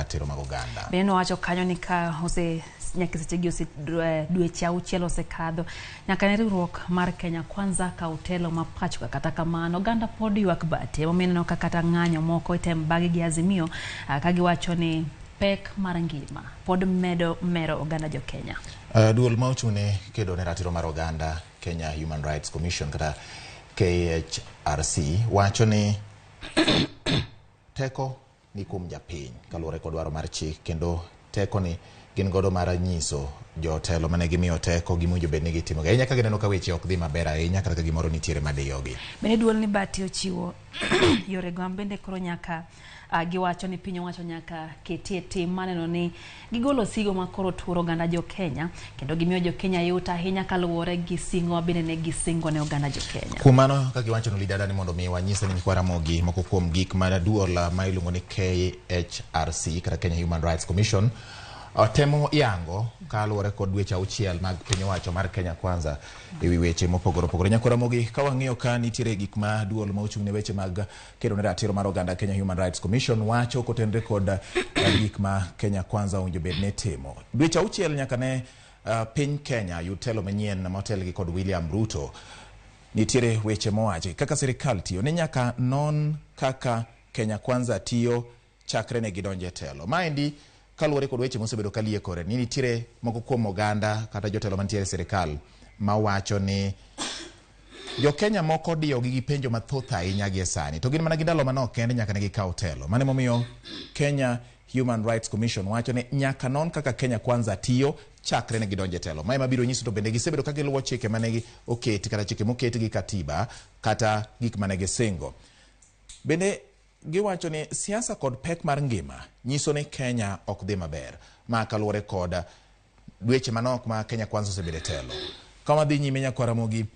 ratiro mag oganda. Beno wacho kanyo ni ka ose nyaka sechegi ose dweche auchiel osekadho nyaka ne riwruok mar Kenya Kwanza ka utelo ma pacho kata kamano oganda pod ywak bate momineno ka kata ng'anyo moko item bagi gi Azimio ka giwacho ni pek mar ngima pod medo mero oganda jo Kenya. Duol ma ochune kedo ne ratiro mar oganda Kenya Human Rights Commission kata KHRC wacho ni teko ni kum japiny kaluwore kod dwaro mar chik kendo teko ni gin godo mar nyiso jotelo mane gimiyo teko gimujo bed ni gitimo ahinya ka gineno ka weche ok dhi maber ahinya kata ka gimoro nitiere madiyogi. Bende duol ni Bati ochiwo yore go bende koro nyaka giwacho ni piny owacho nyaka ketie tim maneno ni gigolo sigo ma koro turo oganda jo Kenya kendo gimiyo jo Kenya yot ahinya kaluwore gi singo bende ne gisingo ne oganda jo Kenya. Kuom mano ka giwacho ni lidada ni mondo mi wanyise ni Kwaramogi moko kuom gik ma duol ma iluongo ni KHRC kata Kenya Human Rights Commission temo yango kaluwore kod dweche auchiel mag piny owacho mar Kenya Kwanza ewi weche mopogore opogore. Nyakwamogi ka wang'iyo ka nitiere gik ma duol ma ochung' ne weche mag kedo ne ratiro mar oganda Kenya Human Rights Commission wacho kotenre kod gik ma Kenya Kwanza owinjo bed ne timo. Dweche auchiel nyaka ne piny Kenya yutelo manyien motel gi kod William Ruto nitiere weche mowachi kaka sirikal tiyo ne nyaka non kaka Kenya Kwanza tiyo chakre ne gidonje telo. Maendi kaluwore kod weche mosebedo kalie kore ni nitiere moko kuom oganda kata jotelo mantiere sirikal ma wacho ni jo Kenya moko diyo gi penjo mathoth ahinya gi sani to gin mana gi ndalo manok kende nyaka ne gikaw telo. Mane momiyo Kenya Human Rights Commission wacho ni nyaka non kaka Kenya Kwanza tiyo chakre ne gidonje telo. Mae mabiro nyiso to bende gisebedo ka giluwo chike mane oketi kata chike moketi gi katiba kata gik mane gisingo. Bende giwacho ni siasa kod pek mar ngima nyiso ni Kenya ok dhi maber ma kaluwore kod dweche manok ma Kenya Kwanza osebedo telo. Kama dhi nyime Nyakwamogi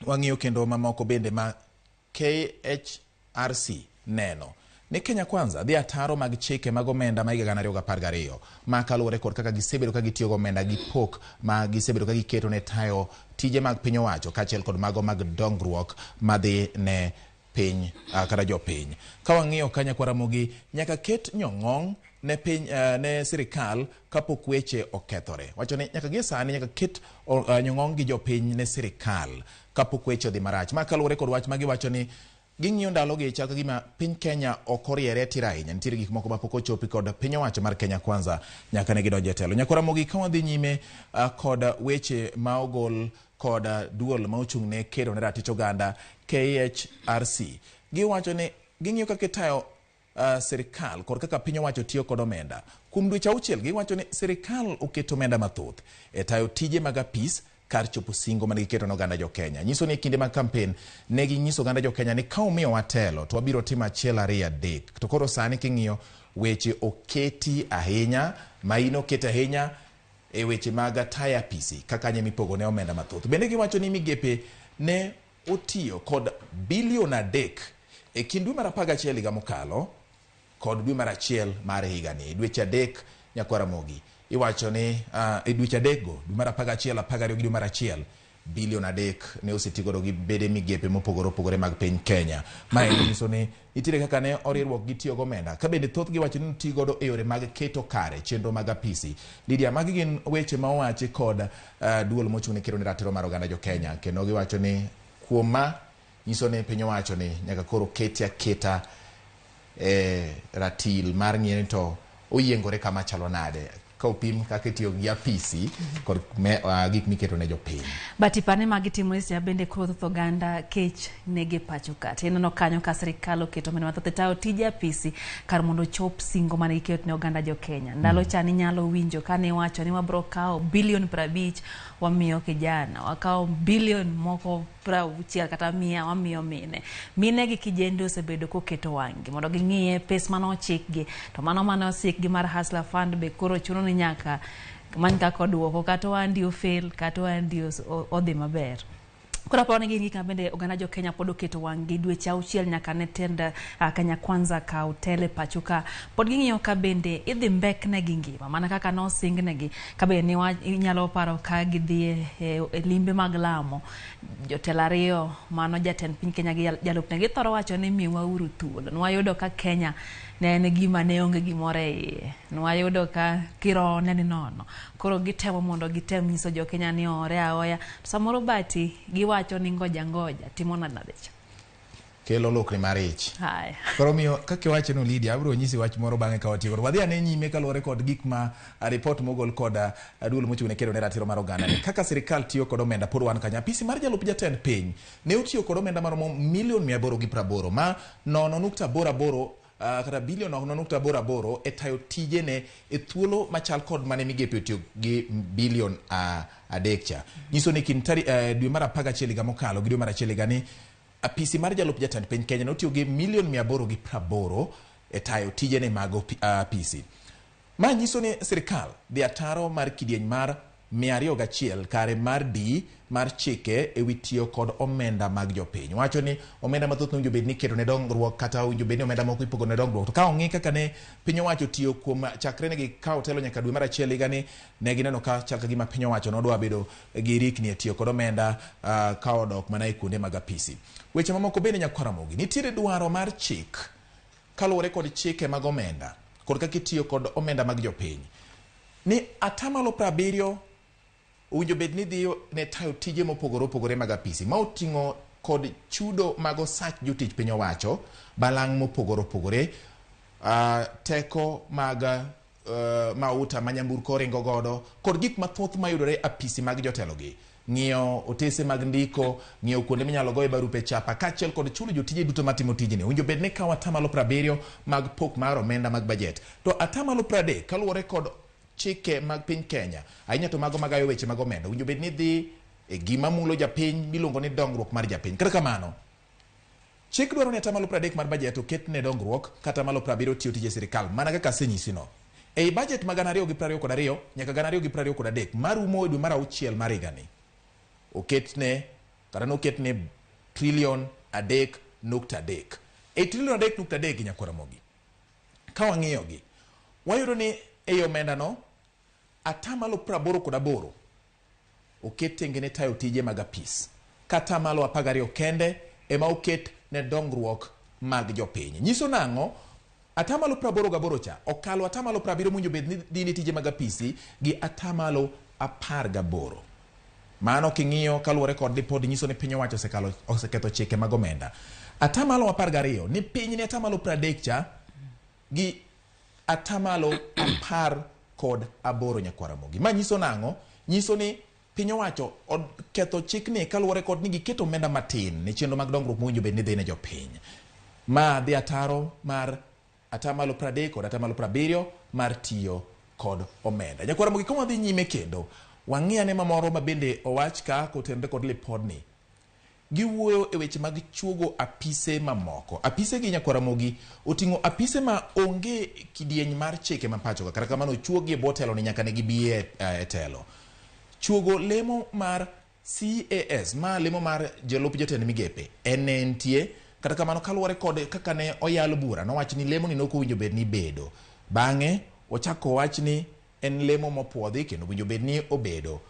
wang'iyo kendo mamoko bende ma KHRC neno ni Kenya Kwanza dhi ataro mag chike mag omenda ma higa 2012 ma kaluwore kod kaka gisebedo ka gitiyo go omenda gi pok ma gisebedo ka giketo ne tayo tije mag piny owacho kaachiel kod mago mag dongruok madhi ne piny kata jo piny. Ka wang'iyo ka Nyakwamogi nyaka ket nyong'ong ne piny ne sirikal kapok weche okethore. Wacho ni nyaka gi sani nyaka ket nyong'ong gi jo piny ne sirikal kapok weche odhi marach. Ma kaluwore kod wach ma giwacho ni ging'iyo ndalo gi chaka gima piny Kenya ok oriere tira ahinya. Nitiere gik moko mapok ochopi kod piny owacho mar Kenya Kwanza nyaka ne gidonje telo. Nyakwamogi ka wadhi nyime kod weche ma ogol kod duol ma ochung' ne kedo ne ratich oganda KHRC giwacho ni ging'iyo kaka tayo sirikal kod kaka piny owacho tiyo kod omenda. Kuom dweche auchiel giwacho ni sirikal oketo omenda mathoth e tayo tije mag apis kar chopo singo mane giketo ne oganda jo Kenya. Nyiso ni kinde mag kampen ne ginyiso oganda jo Kenya ni ka umiyo watelo to wabiro timo 1 2 3. To koro sani king'iyo weche oketi ahinya maino oketi ahinya e weche mag tayo apisi kaka nye mipogo ne omenda mathoth. Bende giwacho ni migepe ne otiyo kod bilion 3 e kind dwe mar 11 higa mokalo kod dwe mar 1 mar higa ni. Dweche 3 Nyakwamogi iwacho ni e dweche 3 go dwe mar 11 12 gi dwe mar 1 bilion 3 ne osetigodo gi bede migepe mopogore opogore mag piny Kenya. Mae nyiso ni nitiere kaka ne oriwruok gi tiyo gomenda ka bende thoth giwacho ni tigodo e yore mag keto kare chenro mag apisi. Lidia magi gin weche ma owachi kod duol mochung' ne kedo ne ratiro mar oganda jo Kenya kendo giwacho ni kuom ma nyiso ni piny owacho ni nyaka koro keti aketa ratil mar ng'iyeni to oyiengore kama chalo nade ka opim kaka tiyo gi apisi kod gik miketo ne jopiny. Batipane magitimo isia bende koro oganda kech nege pacho kata inono kanyo ka sirikal oketo omenda mathoth tayo tije apisi kar mondo chop singo mane giketo ne oganda jo Kenya. Ndalo chani nyalo winjo kane wacho ni wabro kawo bilion 50 wamiyo kijana, wakawo bilion moko 60 kata 100 wamiyo mine gi kijende osebedo koketo wangi mondo ging'iye pes mano ochikgi to mano mane osikgi mar Hustler Fund be koro chuno ni nyaka many kaka duoko kata wandi ofel kata wandi odhi maber. Kura pa wanegi ngika bende oganda jo Kenya pod oketo wangi dweche auchiel nyaka ne tenda Kenya Kwanza ka utele pachuka pod ging'iyo ka bende idhi mbek ne gi ngima mana kaka no sing negi ka be ni inyalo paro ka gidhi e limbe mag lamo jotelo ariyo mano jatend piny Kenya gi jalup ne githoro wacho ni miwa uru thuolo nwayudo ka Kenya ne en gima ne onge gimore iye. Nwayudo ka kirone ni nono. Koro gitemo mondo gitem nyiso jo Kenya ni ore aoya. Samoro bati giwacho ni ngoja timona nadecha. Kelo lokri marich. Hai. Koro miyo kaka wacho no Lydia, abro nyisi wach moro bang'e ka watiyo. Wadhi ane nyime kaluwore kod gik ma report mogol kod duol mochung' ne kedo ne ratiro mar oganda. Kaka sirikal tiyo kod omenda pod wan kanya. Apisi mar jalup jatend piny ne otiyo kod omenda maromo $880 ma 0.88 kata bilion 0.88 e tayo tijene e thuolo machal kod mane migepe otiyo gi bilion 3 cha. Nyiso ni kin dwe mar 11 higa mokalo gi dwe mar 1 higa ni apisi mar jalup jatend piny Kenya notiyo gi $880 e tayo tijene mag apisi. Ma nyiso ni sirikal dhi ataro mar kidieny mar 201 kare mar D mar chike e wi tiyo kod omenda mag jopiny. Wacho ni omenda mathoth winjo bed ni keto ne dongruok kata winjo bed ni omenda moko ipogo ne dongruok. To ka ong'i kaka ne piny owacho tiyo kuom chakre ne gi kawo telo nyaka dwe mar 1 higa ni, ne gineno ka chal ka gima piny owacho nodwa bedo gi rikni e tiyo kod omenda ka odok mana e kuonde mag apisi. Weche mamoko bende Nyakwaramogi, nitiere dwaro mar chik kaluwore kod chike mag omenda kod kaka itiyo kod omenda mag jopiny ni 70% owinjo bed ni dhi ne tayo tije mopogore opogore mag apisi ma oting'o kod chudo mag osach jotich piny owacho, balang' mopogore opogore, teko mag mauta ma nyamburko ringo godo kod gik mathoth mayudore apisi mag jotelogi, ng'iyo otese mag ndiko, ng'iyo kuonde minyalo goye barupe chapa kaachiel kod chulo jotije duto matimo tijni. Owinjo bed ni kawo 70% mag pok mar omenda mag bajet. To 30% kaluwore kod chike mag piny Kenya, ahinya to mago magayo weche mag omenda, winjo bed ni dhi e gima mulo japiny miluongo ni dongruok mar japiny. Kata kamano, chik dwaro ni 30% mar bajet oket ne dongruok kata 70% tiyo tije sirikal, mana kaka asenyisi no. Ei bajet ma 2022 nyaka 2023 marumo e dwe mar 6 mar higani, oketne kata noketne $3.3 trillion. E $3.3 trillion Nyakwaramogi, ka wang'iyogi, wayudo ni e omenda no 88% oket tenge ne tayo tije mag apis, kata 12 kende ema oket ne dongruok mag jopiny. Nyiso nang'o? 88% cha okalo 70% winjo bed ni dhi ne tije mag apisi gi 18%. Mano king'iyo kaluwore kod lipod nyiso ni piny owacho oseketho chike mag omenda. 12% ni piny ni 30% cha gi 18% Nyakwaramogi. Ma nyiso nang'o? Nyiso ni piny owacho ketho chikni kaluwore kod ni giketo omenda matin ne chenro mag dongruok mowinjo bed ni dhi ne jopiny. Ma dhi ataro mar 30% kod 70% mar tiyo kod omenda. Nyakwaramogi, kama dhi nyime kendo wang'iyane mamoro ma bende owach ka kotenore kod lipodni, giwuoyo e weche mag chuogo apise mamoko. Apise gi Nyakwaramogi oting'o apise ma onge kidieny mar chike ma pacho, kata kamano chuogi e bwo telo ni nyaka ne gibiye e telo. Chuogo lemo mar CAS, ma lemo mar jalup jatend migepe, entie, kata kamano kaluwore kod kaka ne oyalo bura, nowach ni lemo ni noko winjo bed ni bedo. Bang'e ochako wach ni en lemo mopuodhi kendo winjo bed ni obedo.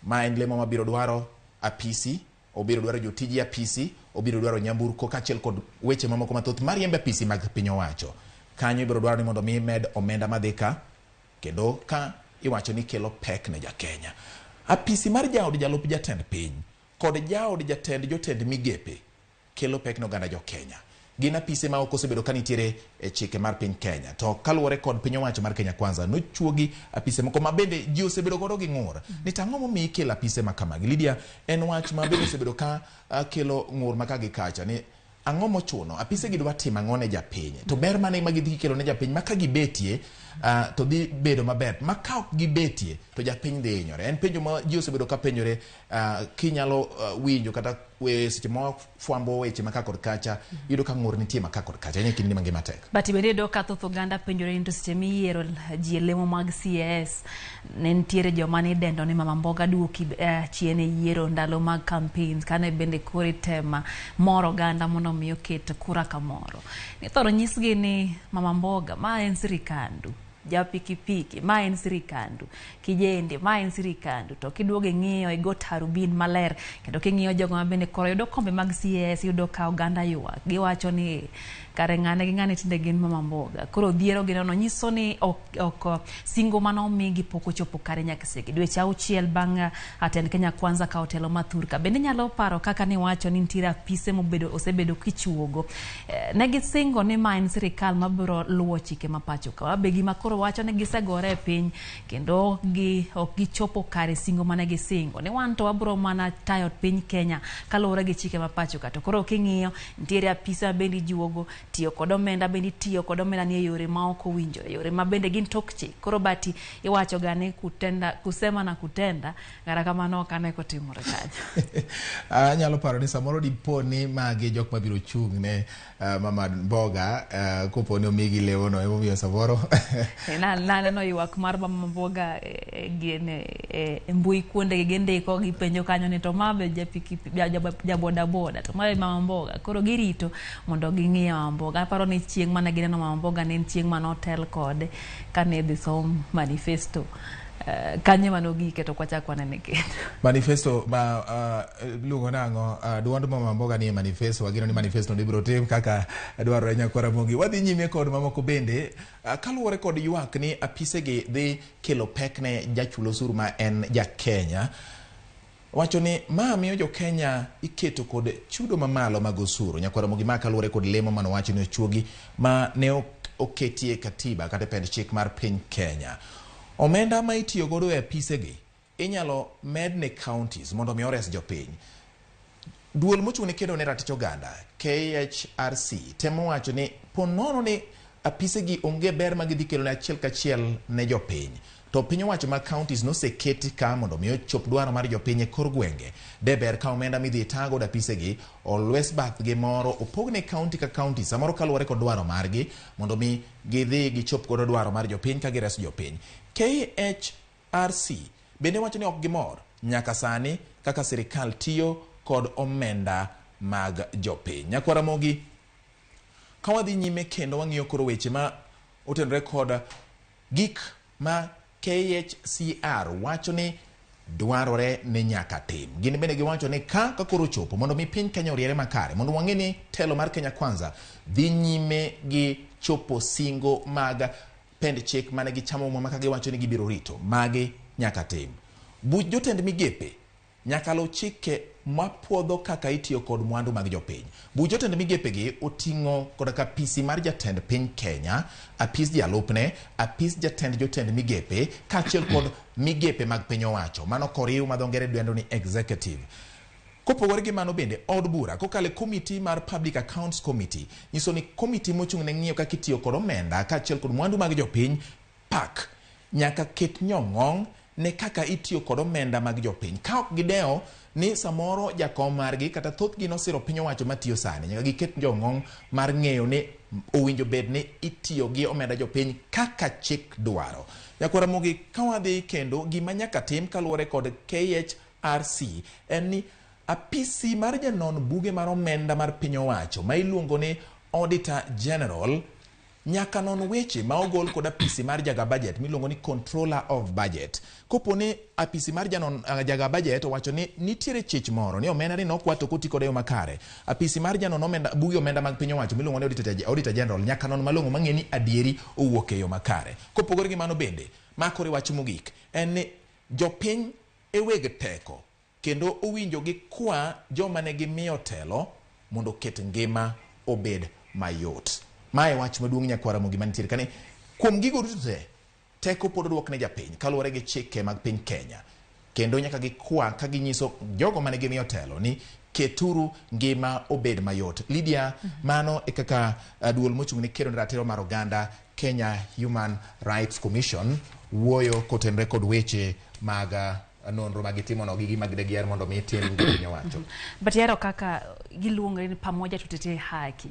Ma en lemo mabiro dwaro apisi, obiro dwaro jotiji apisi, obiro dwaro nyamburko kaachiel kod weche mamoko mathoth mariembe apisi mag piny owacho. Kanyo ibiro dwaro ni mondo mi med omenda madhika, kendo ka iwacho ni kelo pek ne Jakenya. Apisi mar jaod jalup jatend piny kod jaod jotend migepe kelo pek ne oganda Jokenya. Gin apise ma ok osebedo ka nitiere e chike mar piny Kenya. To kaluwore kod piny owacho mar Kenya Kwanza nochuogi apise moko ma bende ji osebedo godo gi ng'ur. Ni tang'o momiyo ikelo apise ma kamagi. Lydia, en wach ma bende osebedo ka kelo ng'ur ma ka gi kacha ni ang'o mochuno apise gi dwa timo ang'o ne japiny. To ber mane ma gidhi kelo ne japiny ma ka gibetie to dhi bedo maber, ma ka ok gibetie to japiny dhi hinyore. En penjo ma ji osebedo ka penjore, kinyalo winjo kata seche ma fwambo weche ma ka kod kacha, yudo ka ng'ur nitie ma ka kod kacha. En kinde mangima tek. Bati bende do ka thoth oganda penjore into seche miyiero ji lemo mag CAS, ne nitiere joma ni dendo ni Mama Mboga duoki chien e yiero ndalo mag campaigns, kane bende kore tema moro oganda mondo mi oket kura kamoro. Ni thoro nyisgi ni Mama Mboga ma en sirikandu, ja pikipiki ma en sirikandu, kijende ma en sirikandu, to kiduoge ng'iyo e got Harubin maler kendo king'iyo jogo ma bende koro yudo kombe mag CS yudo ka oganda ywak giwacho ni kare ng'ane gi ng'ane tinde gin Mama Mboga. Koro dhiero gi nono nyiso ni ok singo mano migi pok ochopo kare nyaka seki. Dweche 6 bang' Atend Kenya Kwanza ka otelo Mathurka. Bende nyalo paro kaka ni wacho ni nitiere apise osebedo kichuogo. Negi singo ni ma en sirikal mabiro luwo chike ma pacho ka. Be gima koro wacho ni gisegore e piny kendo ok gichopo kare singo mane gisingo. Ni wan to wabiro mana tayo piny Kenya kaluwore gi chike ma pacho ka. To koro king'iyo nitiere apise ma bende ijuogo, tiyo kod omenda bende tiyo kod omenda ni e yore ma ok owinjo, yore ma bende gin tok chik. Koro bati iwacho ga ni kusema na kutenda gara kamano kane kotimore kanyo. Nyalo paro ni samoro dipo ni magi jok mabiro chung' ne Mama Mboga kopo ni omigi lewono emomiyo samoro nano ywak mar Mama Mboga mbui kuonde gendiko gipenjo kanyo ni to mabe jaboda boda to mabe Mama Mboga. Koro girito mondo ging'iyo Mama Mboga. Aparo ni chieng' mane gineno Mama Mboga ne en chieng' mane otel kode kane dhi som manifesto kanye manogike to kwachak wanene kendo manifesto ma luongo nang'o duond Mama Mboga ni manifesto wagino ni manifesto ni biro tim kaka dwarore Nyakwara Mogi. Wadhi nyime kod mamoko bende kaluwore kod ywak ni apise gi dhi kelo pek ne jachulo osuru ma en ja Kenya. Wacho ni ma miyo jo Kenya iketo kod chudo mamalo mag osuru. Nyakwara Mogi ma kaluwore kod lemo mano wacho ni ochuogi ma ne oketie katiba kata pend chik mar piny Kenya. Omenda ma itiyo godo e apise gi inyalo med ne counties mondo mi ores jopiny. Duol mochung' ne kedo ne ratich oganda KHRC temo wacho ni ponono ni apise gi onge ber ma gidhi kelo ne achiel kachiel ne jopiny. To piny owacho ma counties noseketi ka mondo mi ochop dwaro mar jopiny e kor gwenge. De ber ka omenda midhi tago da apise gi always bath gi moro opogne county ka county samoro kaluwore kod dwaro margi mondo mi gidhi gichop godo dwaro mar jopiny ka gires jopiny. KHRC bende wacho ni ok gimor nyaka sani kaka sirikal tiyo kod omenda mag jopiny. Nyakwara Mogi ka wadhi nyime kendo wang'iyo koro weche ma otenore kod gik ma KHCR wacho ni dwarore ni nyaka tim. Gin bende giwacho ni ka koro chopo mondo mi piny Kenya oriere makare mondo wang'e ni telo mar Kenya Kwanza dhi nyime gi chopo singo mag pend chik mane gichamo mama ka giwacho ni gibiro rito magi nyaka tim. Buch jotend migepe nyaka lo chike mapuodho kaka itiyo kod mwandu mag jopiny. Buch jotend migepe gi oting'o kod ka apisi mar jatend piny Kenya, apis jalupne, apis jatend jotend migepe kaachiel kod migepe mag piny owacho. Mano koriw ma dho ngere dendo ni executive. Kopogore gi mano bende od bura kokale committee mar Public Accounts Committee nyiso ni committee mochung' ne ng'iyo kaka itiyo kod omenda kaachiel kod mwandu mag jopiny PAC nyaka ket nyong'ong ne kaka itiyo kod omenda mag jopiny. Ka ok gideo ni samoro jakom margi kata thothgi nosiro piny owacho matiyo sani nyaka giket nyong'ong mar ng'eyo ni owinjo bed ni itiyo gi omenda jopiny kaka chik dwaro. Nyakwara Mogi ka wadhi kendo gima nyaka tim kaluwore kod KHRC en ni apisi mar janon buge mar omenda mar piny owacho ma iluongo ni Auditor General nyaka non weche ma ogol kod apisi mar jaga budget miluongo ni Controller of Budget. Kopo ni apisi mar jaga budget wacho ni nitiere chich moro ni omenda ni nokwato koti kod yo makare. Apisi mar janon omenda buge omenda mag piny owacho miluongo ni Auditor General nyaka non malong'o mang'e ni adieri owuok e yo makare. Kopogore gi mano bende makore wach mogik en ni jopiny e weg teko kendo owinjo gi kwa joma ne gimiyo telo mondo ket ngima obed mayot. Mae wach maduong' Nyakwara Mogi manitiere kane kuom gigo duto te teko pod duok ne japiny kaluwore gi chike mag piny Kenya kendo nyaka gikwa ka ginyiso jogo mane gimiyo telo ni keturu ngima obed mayot. Lydia, mano e kaka duol mochung' ne kedo ne ratiro mar oganda Kenya Human Rights Commission wuoyo kotenre kod weche mag nonro magitimo no gigi mag degier mondo mi tim piny owacho. But yaro kaka giluongo ni pamoja tutetee haki.